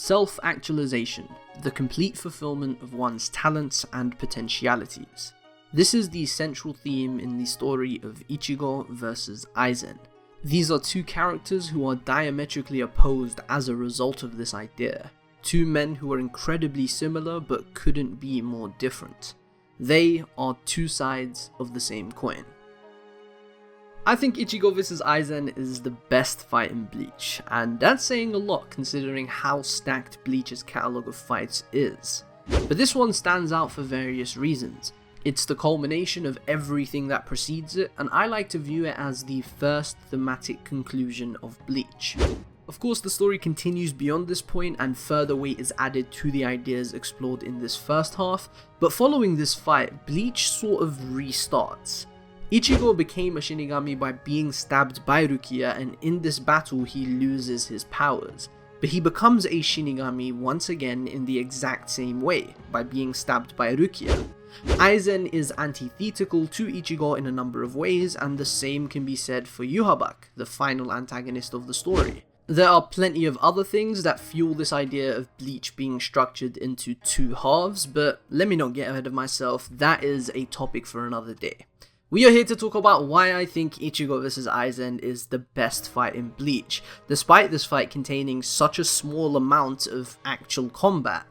Self-actualization, the complete fulfillment of one's talents and potentialities. This is the central theme in the story of Ichigo versus Aizen. These are two characters who are diametrically opposed as a result of this idea. Two men who are incredibly similar but couldn't be more different. They are two sides of the same coin. I think Ichigo vs Aizen is the best fight in Bleach, and that's saying a lot considering how stacked Bleach's catalogue of fights is. But this one stands out for various reasons. It's the culmination of everything that precedes it, and I like to view it as the first thematic conclusion of Bleach. Of course, the story continues beyond this point and further weight is added to the ideas explored in this first half, but following this fight, Bleach sort of restarts. Ichigo became a Shinigami by being stabbed by Rukia, and in this battle he loses his powers. But he becomes a Shinigami once again in the exact same way, by being stabbed by Rukia. Aizen is antithetical to Ichigo in a number of ways, and the same can be said for Yhwach, the final antagonist of the story. There are plenty of other things that fuel this idea of Bleach being structured into two halves, but let me not get ahead of myself, that is a topic for another day. We are here to talk about why I think Ichigo vs Aizen is the best fight in Bleach, despite this fight containing such a small amount of actual combat.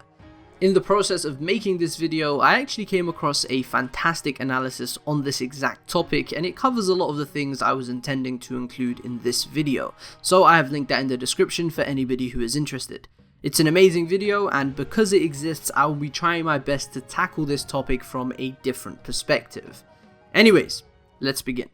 In the process of making this video, I actually came across a fantastic analysis on this exact topic, and it covers a lot of the things I was intending to include in this video, so I have linked that in the description for anybody who is interested. It's an amazing video, and because it exists, I will be trying my best to tackle this topic from a different perspective. Anyways, let's begin.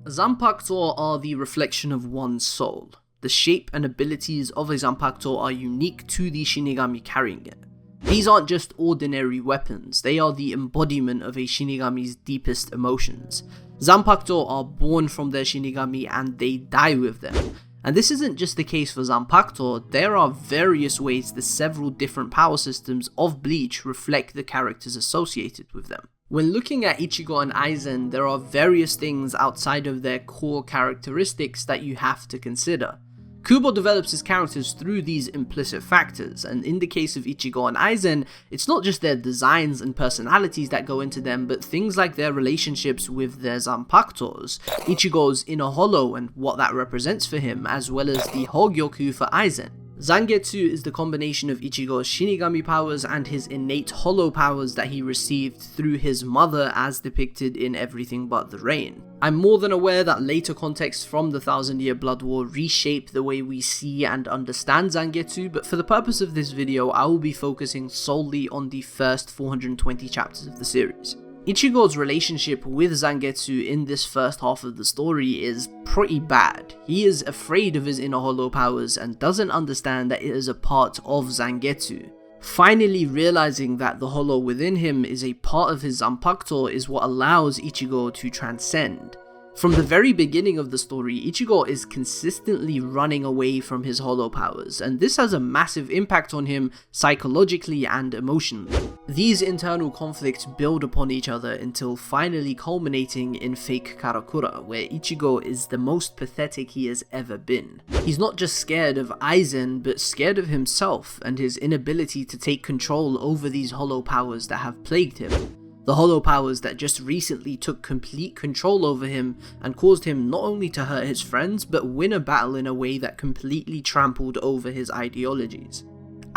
Zanpakuto are the reflection of one's soul. The shape and abilities of a Zanpakuto are unique to the Shinigami carrying it. These aren't just ordinary weapons, they are the embodiment of a Shinigami's deepest emotions. Zanpakuto are born from their Shinigami and they die with them. And this isn't just the case for Zanpakuto, there are various ways the several different power systems of Bleach reflect the characters associated with them. When looking at Ichigo and Aizen, there are various things outside of their core characteristics that you have to consider. Kubo develops his characters through these implicit factors, and in the case of Ichigo and Aizen, it's not just their designs and personalities that go into them, but things like their relationships with their Zanpakutos, Ichigo's inner hollow and what that represents for him, as well as the Hogyoku for Aizen. Zangetsu is the combination of Ichigo's Shinigami powers and his innate hollow powers that he received through his mother as depicted in Everything But the Rain. I'm more than aware that later contexts from the Thousand Year Blood War reshape the way we see and understand Zangetsu, but for the purpose of this video I will be focusing solely on the first 420 chapters of the series. Ichigo's relationship with Zangetsu in this first half of the story is pretty bad. He is afraid of his inner hollow powers and doesn't understand that it is a part of Zangetsu. Finally realizing that the hollow within him is a part of his Zanpakuto is what allows Ichigo to transcend. From the very beginning of the story, Ichigo is consistently running away from his hollow powers, and this has a massive impact on him psychologically and emotionally. These internal conflicts build upon each other until finally culminating in Fake Karakura, where Ichigo is the most pathetic he has ever been. He's not just scared of Aizen, but scared of himself and his inability to take control over these hollow powers that have plagued him. The hollow powers that just recently took complete control over him and caused him not only to hurt his friends, but win a battle in a way that completely trampled over his ideologies.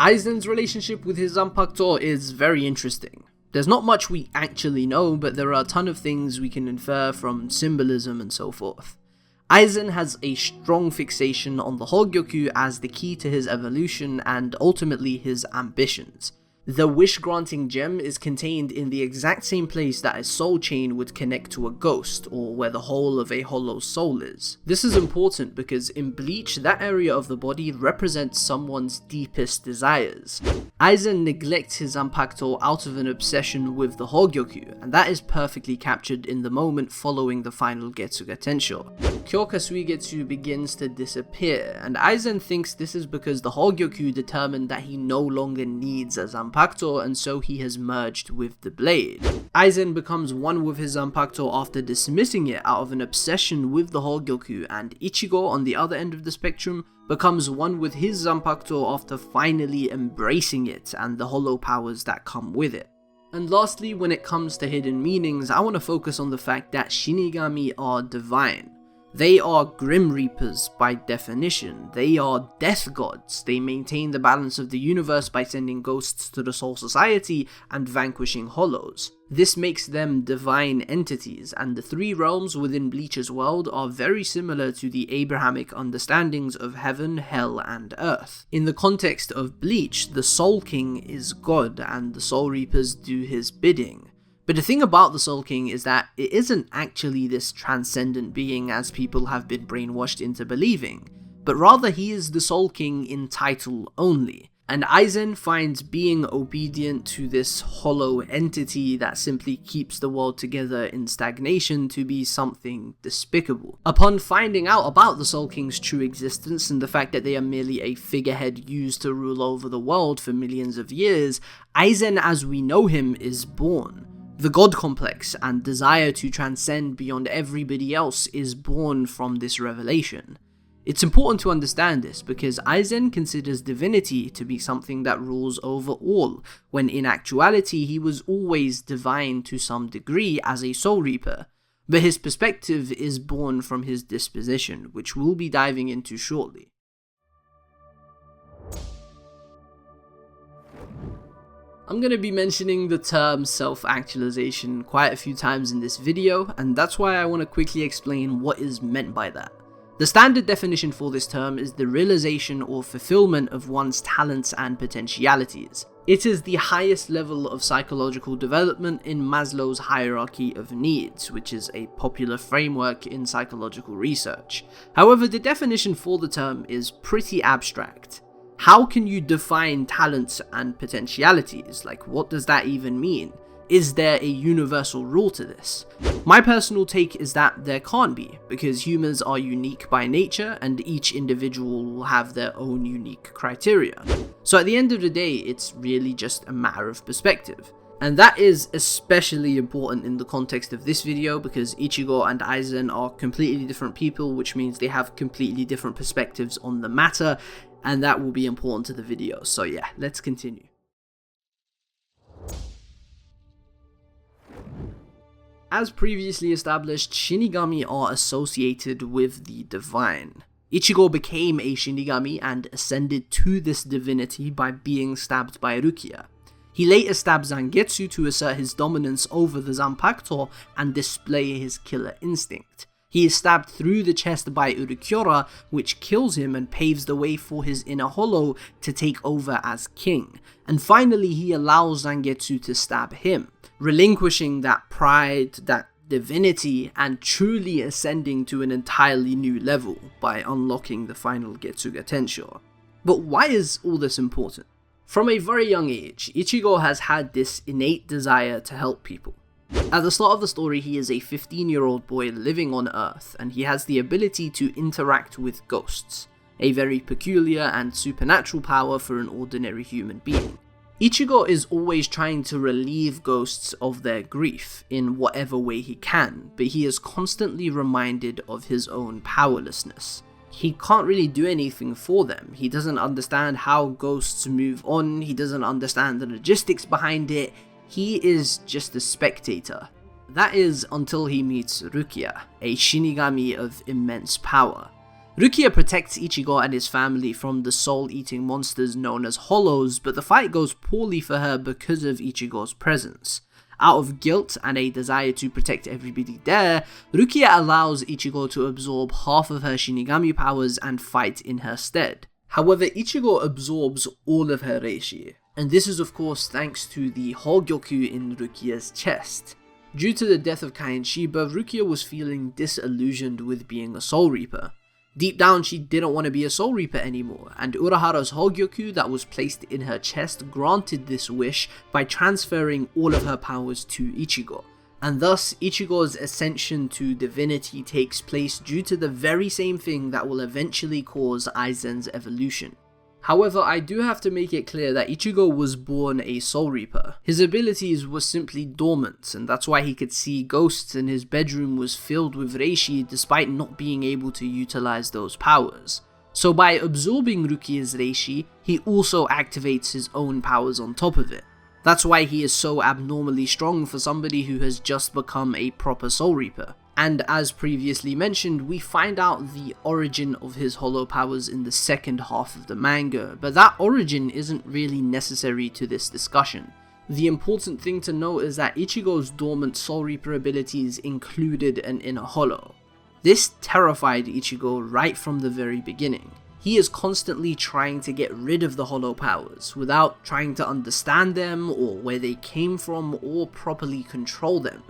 Aizen's relationship with his Zanpakuto is very interesting. There's not much we actually know, but there are a ton of things we can infer from symbolism and so forth. Aizen has a strong fixation on the Hogyoku as the key to his evolution and ultimately his ambitions. The wish-granting gem is contained in the exact same place that a soul chain would connect to a ghost, or where the whole of a hollow soul is. This is important because in Bleach, that area of the body represents someone's deepest desires. Aizen neglects his Zanpakuto out of an obsession with the Hogyoku, and that is perfectly captured in the moment following the final Getsuga Tensho. Kyoka Suigetsu begins to disappear, and Aizen thinks this is because the Hogyoku determined that he no longer needs a Zanpakuto. Zanpakuto, and so he has merged with the blade. Aizen becomes one with his Zanpakuto after dismissing it out of an obsession with the Hogyoku, and Ichigo, on the other end of the spectrum, becomes one with his Zanpakuto after finally embracing it and the hollow powers that come with it. And lastly, when it comes to hidden meanings, I want to focus on the fact that Shinigami are divine. They are Grim Reapers by definition. They are death gods. They maintain the balance of the universe by sending ghosts to the Soul Society and vanquishing hollows. This makes them divine entities, and the three realms within Bleach's world are very similar to the Abrahamic understandings of heaven, hell, and earth. In the context of Bleach, the Soul King is God, and the Soul Reapers do his bidding. But the thing about the Soul King is that it isn't actually this transcendent being as people have been brainwashed into believing, but rather he is the Soul King in title only. And Aizen finds being obedient to this hollow entity that simply keeps the world together in stagnation to be something despicable. Upon finding out about the Soul King's true existence and the fact that they are merely a figurehead used to rule over the world for millions of years, Aizen as we know him is born. The god complex and desire to transcend beyond everybody else is born from this revelation. It's important to understand this because Aizen considers divinity to be something that rules over all, when in actuality he was always divine to some degree as a Soul Reaper. But his perspective is born from his disposition, which we'll be diving into shortly. I'm going to be mentioning the term self-actualization quite a few times in this video, and that's why I want to quickly explain what is meant by that. The standard definition for this term is the realization or fulfillment of one's talents and potentialities. It is the highest level of psychological development in Maslow's hierarchy of needs, which is a popular framework in psychological research. However, the definition for the term is pretty abstract. How can you define talents and potentialities? Like, what does that even mean? Is there a universal rule to this? My personal take is that there can't be, because humans are unique by nature and each individual will have their own unique criteria. So at the end of the day, it's really just a matter of perspective. And that is especially important in the context of this video because Ichigo and Aizen are completely different people, which means they have completely different perspectives on the matter, and that will be important to the video. So yeah, let's continue. As previously established, Shinigami are associated with the divine. Ichigo became a Shinigami and ascended to this divinity by being stabbed by Rukia. He later stabbed Zangetsu to assert his dominance over the Zanpakuto and display his killer instinct. He is stabbed through the chest by Urukyora, which kills him and paves the way for his inner hollow to take over as king. And finally he allows Zangetsu to stab him, relinquishing that pride, that divinity, and truly ascending to an entirely new level by unlocking the final Getsuga Tensho. But why is all this important? From a very young age, Ichigo has had this innate desire to help people. At the start of the story, he is a 15-year-old boy living on Earth, and he has the ability to interact with ghosts, a very peculiar and supernatural power for an ordinary human being. Ichigo is always trying to relieve ghosts of their grief in whatever way he can, but he is constantly reminded of his own powerlessness. He can't really do anything for them. He doesn't understand how ghosts move on, he doesn't understand the logistics behind it. He is just a spectator. That is until he meets Rukia, a Shinigami of immense power. Rukia protects Ichigo and his family from the soul-eating monsters known as hollows, but the fight goes poorly for her because of Ichigo's presence. Out of guilt and a desire to protect everybody there, Rukia allows Ichigo to absorb half of her Shinigami powers and fight in her stead. However, Ichigo absorbs all of her reishi, and this is of course thanks to the Hogyoku in Rukia's chest. Due to the death of Kai and Shiba, Rukia was feeling disillusioned with being a Soul Reaper. Deep down, she didn't want to be a Soul Reaper anymore, and Urahara's Hogyoku that was placed in her chest granted this wish by transferring all of her powers to Ichigo. And thus, Ichigo's ascension to divinity takes place due to the very same thing that will eventually cause Aizen's evolution. However, I do have to make it clear that Ichigo was born a Soul Reaper. His abilities were simply dormant, and that's why he could see ghosts and his bedroom was filled with reishi despite not being able to utilize those powers. So by absorbing Rukia's reishi, he also activates his own powers on top of it. That's why he is so abnormally strong for somebody who has just become a proper Soul Reaper. And as previously mentioned, we find out the origin of his hollow powers in the second half of the manga, but that origin isn't really necessary to this discussion. The important thing to note is that Ichigo's dormant Soul Reaper abilities included an inner hollow. This terrified Ichigo right from the very beginning. He is constantly trying to get rid of the hollow powers without trying to understand them or where they came from or properly control them.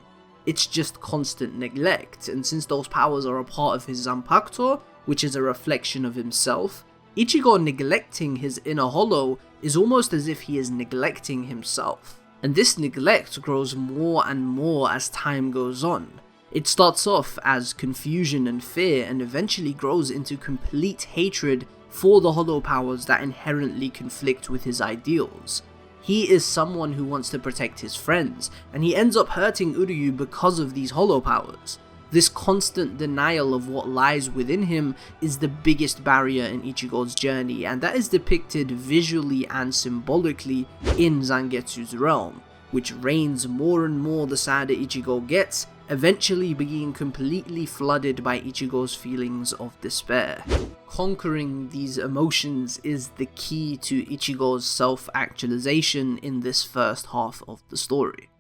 It's just constant neglect, and since those powers are a part of his Zanpakuto, which is a reflection of himself, Ichigo neglecting his inner hollow is almost as if he is neglecting himself. And this neglect grows more and more as time goes on. It starts off as confusion and fear and eventually grows into complete hatred for the hollow powers that inherently conflict with his ideals. He is someone who wants to protect his friends, and he ends up hurting Uryu because of these hollow powers. This constant denial of what lies within him is the biggest barrier in Ichigo's journey, and that is depicted visually and symbolically in Zangetsu's realm, which reigns more and more the sadder Ichigo gets, eventually being completely flooded by Ichigo's feelings of despair. Conquering these emotions is the key to Ichigo's self-actualization in this first half of the story.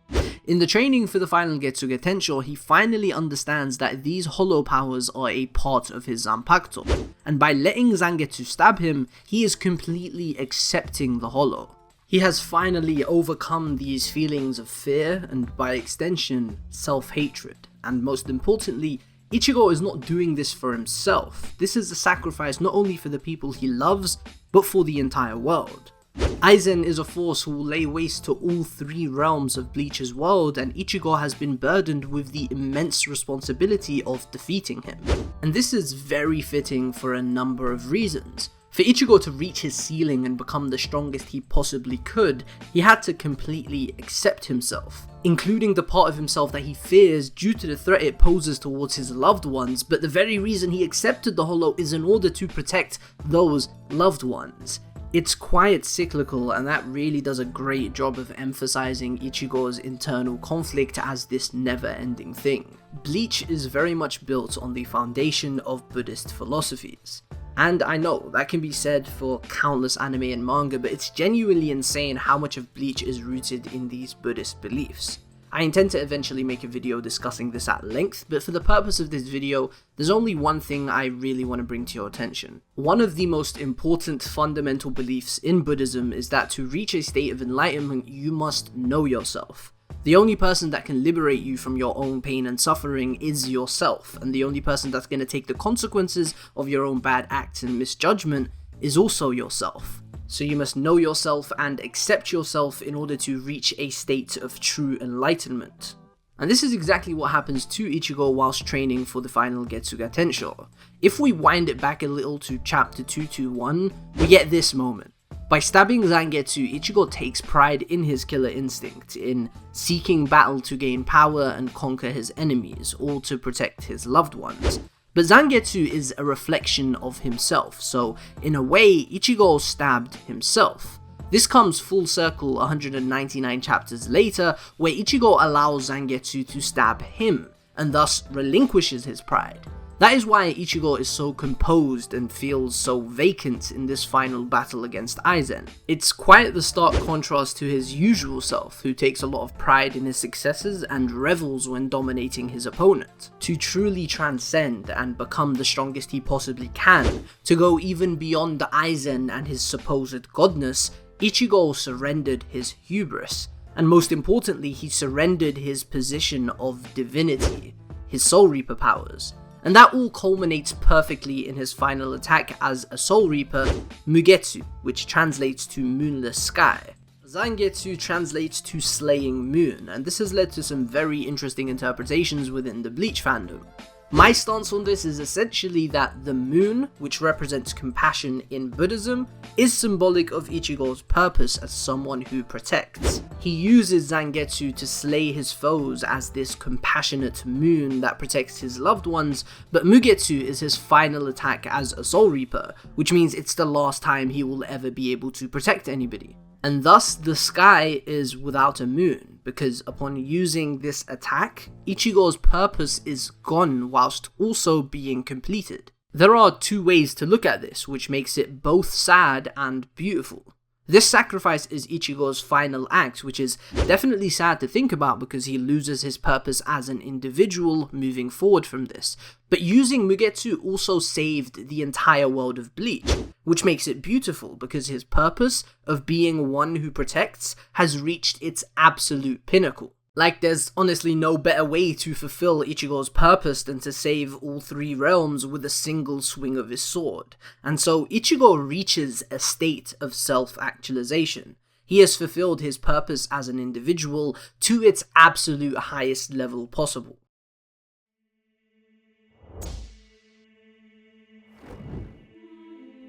In the training for the final Getsuga Tensho, he finally understands that these hollow powers are a part of his Zanpakuto, and by letting Zangetsu stab him, he is completely accepting the hollow. He has finally overcome these feelings of fear and, by extension, self-hatred. And most importantly, Ichigo is not doing this for himself. This is a sacrifice not only for the people he loves, but for the entire world. Aizen is a force who will lay waste to all three realms of Bleach's world, and Ichigo has been burdened with the immense responsibility of defeating him. And this is very fitting for a number of reasons. For Ichigo to reach his ceiling and become the strongest he possibly could, he had to completely accept himself, including the part of himself that he fears due to the threat it poses towards his loved ones, but the very reason he accepted the hollow is in order to protect those loved ones. It's quite cyclical, and that really does a great job of emphasizing Ichigo's internal conflict as this never-ending thing. Bleach is very much built on the foundation of Buddhist philosophies. And I know, that can be said for countless anime and manga, but it's genuinely insane how much of Bleach is rooted in these Buddhist beliefs. I intend to eventually make a video discussing this at length, but for the purpose of this video, there's only one thing I really want to bring to your attention. One of the most important fundamental beliefs in Buddhism is that to reach a state of enlightenment, you must know yourself. The only person that can liberate you from your own pain and suffering is yourself, and the only person that's going to take the consequences of your own bad acts and misjudgment is also yourself. So you must know yourself and accept yourself in order to reach a state of true enlightenment. And this is exactly what happens to Ichigo whilst training for the final Getsuga Tensho. If we wind it back a little to chapter 221, we get this moment. By stabbing Zangetsu, Ichigo takes pride in his killer instinct, in seeking battle to gain power and conquer his enemies, or to protect his loved ones. But Zangetsu is a reflection of himself, so in a way, Ichigo stabbed himself. This comes full circle 199 chapters later, where Ichigo allows Zangetsu to stab him, and thus relinquishes his pride. That is why Ichigo is so composed and feels so vacant in this final battle against Aizen. It's quite the stark contrast to his usual self, who takes a lot of pride in his successes and revels when dominating his opponent. To truly transcend and become the strongest he possibly can, to go even beyond Aizen and his supposed godness, Ichigo surrendered his hubris. And most importantly, he surrendered his position of divinity, his Soul Reaper powers. And that all culminates perfectly in his final attack as a Soul Reaper, Mugetsu, which translates to moonless sky. Zangetsu translates to slaying moon, and this has led to some very interesting interpretations within the Bleach fandom. My stance on this is essentially that the moon, which represents compassion in Buddhism, is symbolic of Ichigo's purpose as someone who protects. He uses Zangetsu to slay his foes as this compassionate moon that protects his loved ones, but Mugetsu is his final attack as a Soul Reaper, which means it's the last time he will ever be able to protect anybody. And thus, the sky is without a moon, because upon using this attack, Ichigo's purpose is gone whilst also being completed. There are two ways to look at this, which makes it both sad and beautiful. This sacrifice is Ichigo's final act, which is definitely sad to think about because he loses his purpose as an individual moving forward from this. But using Mugetsu also saved the entire world of Bleach, which makes it beautiful because his purpose of being one who protects has reached its absolute pinnacle. Like, there's honestly no better way to fulfill Ichigo's purpose than to save all three realms with a single swing of his sword. And so Ichigo reaches a state of self-actualization. He has fulfilled his purpose as an individual to its absolute highest level possible.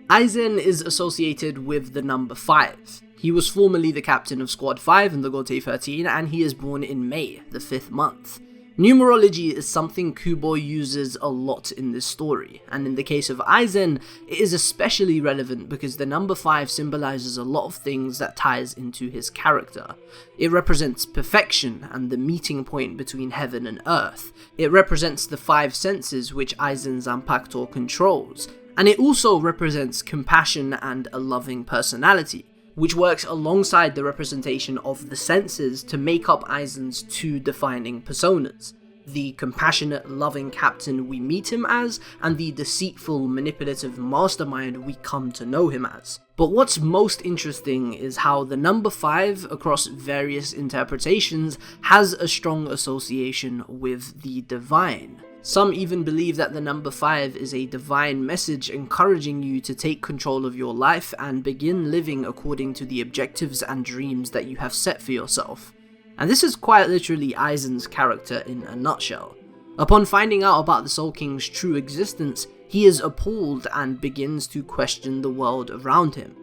Aizen is associated with the number 5. He was formerly the captain of Squad 5 in the Gotei 13, and he is born in May, the 5th month. Numerology is something Kubo uses a lot in this story, and in the case of Aizen, it is especially relevant because the number 5 symbolizes a lot of things that ties into his character. It represents perfection and the meeting point between heaven and earth. It represents the 5 senses which Aizen Zanpakuto controls, and it also represents compassion and a loving personality, which works alongside the representation of the senses to make up Aizen's two defining personas: the compassionate, loving captain we meet him as, and the deceitful, manipulative mastermind we come to know him as. But what's most interesting is how the number 5, across various interpretations, has a strong association with the divine. Some even believe that the number 5 is a divine message encouraging you to take control of your life and begin living according to the objectives and dreams that you have set for yourself. And this is quite literally Aizen's character in a nutshell. Upon finding out about the Soul King's true existence, he is appalled and begins to question the world around him.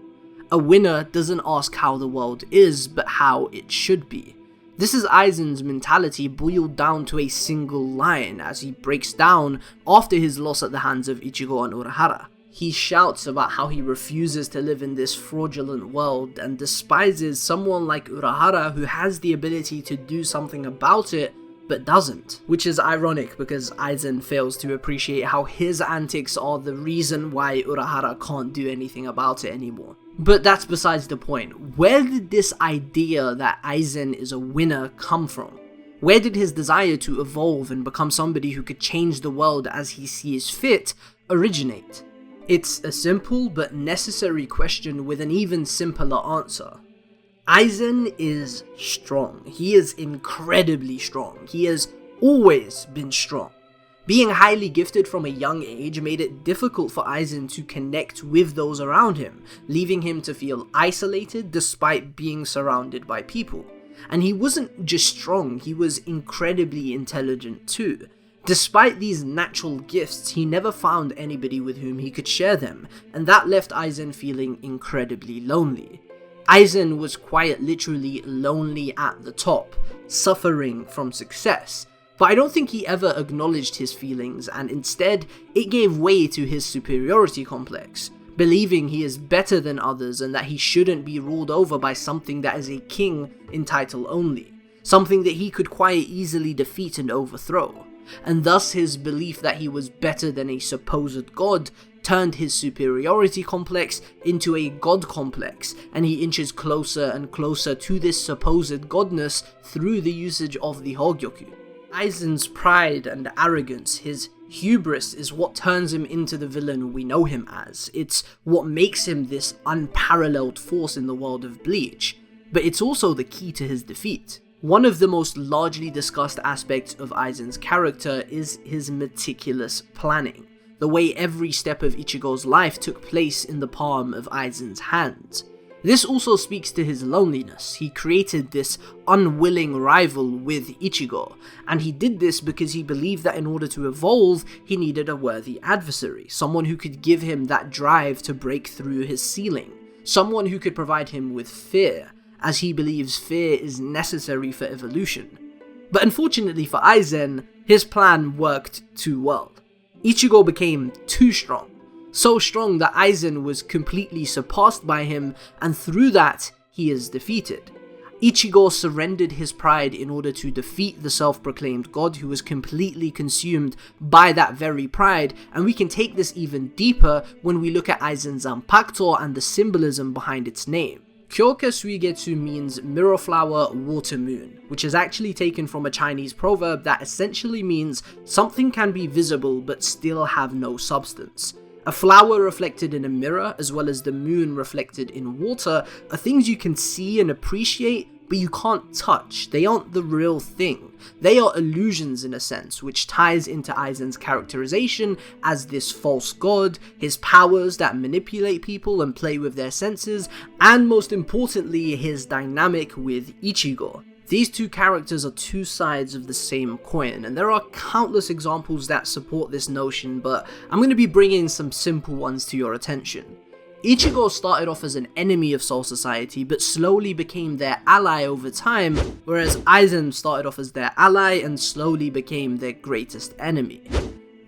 A winner doesn't ask how the world is, but how it should be. This is Aizen's mentality boiled down to a single line as he breaks down after his loss at the hands of Ichigo and Urahara. He shouts about how he refuses to live in this fraudulent world and despises someone like Urahara who has the ability to do something about it but doesn't. Which is ironic because Aizen fails to appreciate how his antics are the reason why Urahara can't do anything about it anymore. But that's besides the point. Where did this idea that Aizen is a winner come from? Where did his desire to evolve and become somebody who could change the world as he sees fit originate? It's a simple but necessary question with an even simpler answer. Aizen is strong. He is incredibly strong. He has always been strong. Being highly gifted from a young age made it difficult for Aizen to connect with those around him, leaving him to feel isolated despite being surrounded by people. And he wasn't just strong, he was incredibly intelligent too. Despite these natural gifts, he never found anybody with whom he could share them, and that left Aizen feeling incredibly lonely. Aizen was quite literally lonely at the top, suffering from success. But I don't think he ever acknowledged his feelings, and instead, it gave way to his superiority complex, believing he is better than others and that he shouldn't be ruled over by something that is a king in title only, something that he could quite easily defeat and overthrow. And thus his belief that he was better than a supposed god turned his superiority complex into a god complex, and he inches closer and closer to this supposed godness through the usage of the Hogyoku. Aizen's pride and arrogance, his hubris, is what turns him into the villain we know him as. It's what makes him this unparalleled force in the world of Bleach, but it's also the key to his defeat. One of the most largely discussed aspects of Aizen's character is his meticulous planning, the way every step of Ichigo's life took place in the palm of Aizen's hands. This also speaks to his loneliness. He created this unwilling rival with Ichigo, and he did this because he believed that in order to evolve, he needed a worthy adversary, someone who could give him that drive to break through his ceiling, someone who could provide him with fear, as he believes fear is necessary for evolution. But unfortunately for Aizen, his plan worked too well. Ichigo became too strong. So strong that Aizen was completely surpassed by him, and through that, he is defeated. Ichigo surrendered his pride in order to defeat the self-proclaimed god who was completely consumed by that very pride, and we can take this even deeper when we look at Aizen's Zanpakuto and the symbolism behind its name. Kyoka Suigetsu means mirror flower, water moon, which is actually taken from a Chinese proverb that essentially means something can be visible but still have no substance. A flower reflected in a mirror, as well as the moon reflected in water, are things you can see and appreciate, but you can't touch. They aren't the real thing. They are illusions in a sense, which ties into Aizen's characterization as this false god, his powers that manipulate people and play with their senses, and most importantly, his dynamic with Ichigo. These two characters are two sides of the same coin, and there are countless examples that support this notion, but I'm going to be bringing some simple ones to your attention. Ichigo started off as an enemy of Soul Society, but slowly became their ally over time, whereas Aizen started off as their ally and slowly became their greatest enemy.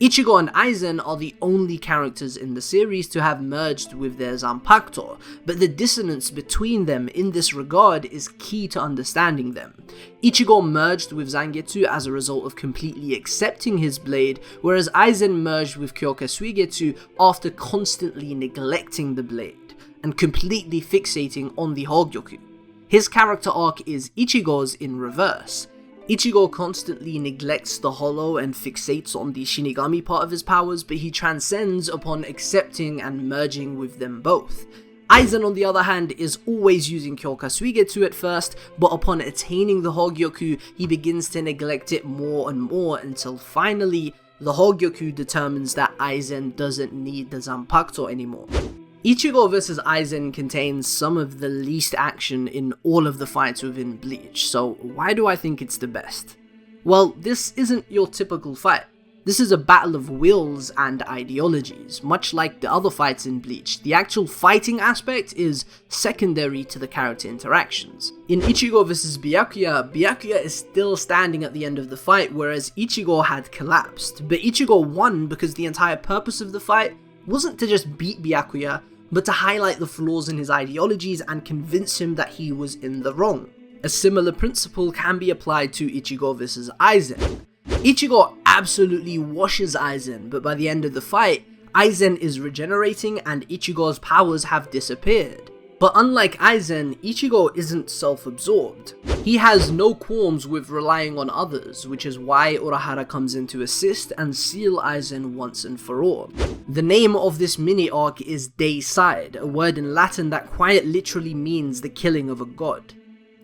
Ichigo and Aizen are the only characters in the series to have merged with their Zanpakuto, but the dissonance between them in this regard is key to understanding them. Ichigo merged with Zangetsu as a result of completely accepting his blade, whereas Aizen merged with Kyoka Suigetsu after constantly neglecting the blade, and completely fixating on the Hogyoku. His character arc is Ichigo's in reverse. Ichigo constantly neglects the hollow and fixates on the Shinigami part of his powers, but he transcends upon accepting and merging with them both. Aizen, on the other hand, is always using Kyoka Suigetsu at first, but upon attaining the Hogyoku, he begins to neglect it more and more until finally, the Hogyoku determines that Aizen doesn't need the Zanpakuto anymore. Ichigo vs Aizen contains some of the least action in all of the fights within Bleach, so why do I think it's the best? Well, this isn't your typical fight. This is a battle of wills and ideologies. Much like the other fights in Bleach, the actual fighting aspect is secondary to the character interactions. In Ichigo vs Byakuya, Byakuya is still standing at the end of the fight, whereas Ichigo had collapsed. But Ichigo won because the entire purpose of the fight wasn't to just beat Byakuya, but to highlight the flaws in his ideologies and convince him that he was in the wrong. A similar principle can be applied to Ichigo vs Aizen. Ichigo absolutely washes Aizen, but by the end of the fight, Aizen is regenerating and Ichigo's powers have disappeared. But unlike Aizen, Ichigo isn't self-absorbed. He has no qualms with relying on others, which is why Urahara comes in to assist and seal Aizen once and for all. The name of this mini-arc is Deicide, a word in Latin that quite literally means the killing of a god.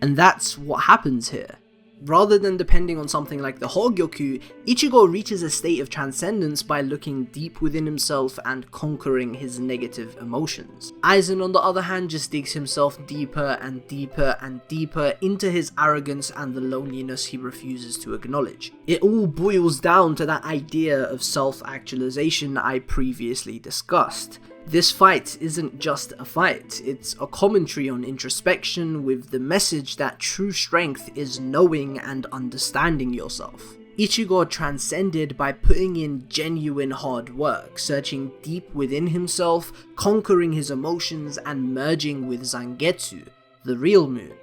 And that's what happens here. Rather than depending on something like the Hogyoku, Ichigo reaches a state of transcendence by looking deep within himself and conquering his negative emotions. Aizen, on the other hand, just digs himself deeper and deeper and deeper into his arrogance and the loneliness he refuses to acknowledge. It all boils down to that idea of self-actualization I previously discussed. This fight isn't just a fight, it's a commentary on introspection with the message that true strength is knowing and understanding yourself. Ichigo transcended by putting in genuine hard work, searching deep within himself, conquering his emotions and merging with Zangetsu, the real moon.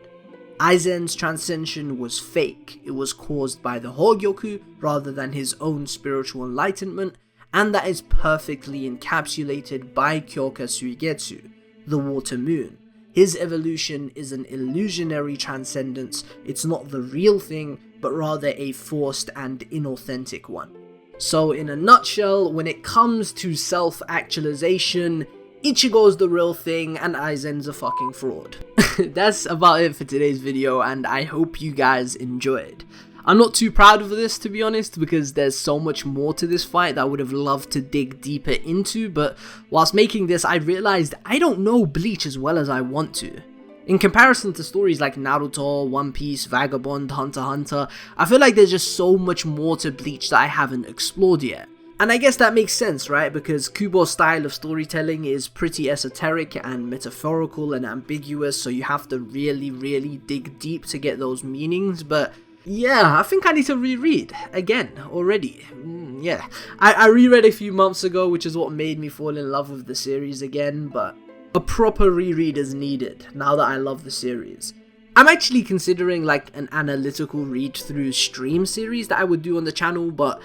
Aizen's transcension was fake, it was caused by the Hogyoku rather than his own spiritual enlightenment, and that is perfectly encapsulated by Kyoka Suigetsu, the water moon. His evolution is an illusionary transcendence, it's not the real thing, but rather a forced and inauthentic one. So in a nutshell, when it comes to self-actualization, Ichigo's the real thing and Aizen's a fucking fraud. That's about it for today's video, and I hope you guys enjoyed. I'm not too proud of this, to be honest, because there's so much more to this fight that I would have loved to dig deeper into, but whilst making this, I realized I don't know Bleach as well as I want to. In comparison to stories like Naruto, One Piece, Vagabond, Hunter x Hunter, I feel like there's just so much more to Bleach that I haven't explored yet. And I guess that makes sense, right? Because Kubo's style of storytelling is pretty esoteric and metaphorical and ambiguous, so you have to really dig deep to get those meanings. But yeah, I think I need to reread again already. Yeah, I reread a few months ago, which is what made me fall in love with the series again, but a proper reread is needed now that I love the series. I'm actually considering like an analytical read through stream series that I would do on the channel, but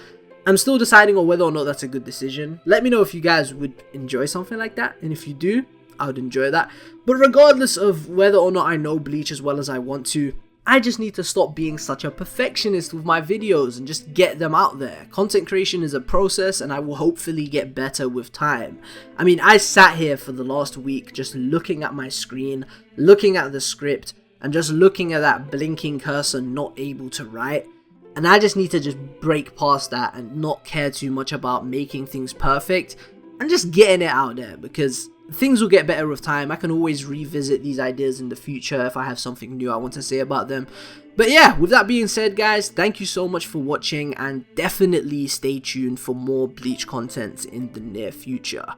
I'm still deciding on whether or not that's a good decision. Let me know if you guys would enjoy something like that, and if you do, I would enjoy that. But regardless of whether or not I know Bleach as well as I want to, I just need to stop being such a perfectionist with my videos and just get them out there. Content creation is a process, and I will hopefully get better with time. I mean, I sat here for the last week just looking at my screen, looking at the script, and just looking at that blinking cursor not able to write. And I just need to just break past that and not care too much about making things perfect and just getting it out there, because things will get better with time. I can always revisit these ideas in the future if I have something new I want to say about them. But yeah, with that being said, guys, thank you so much for watching, and definitely stay tuned for more Bleach content in the near future.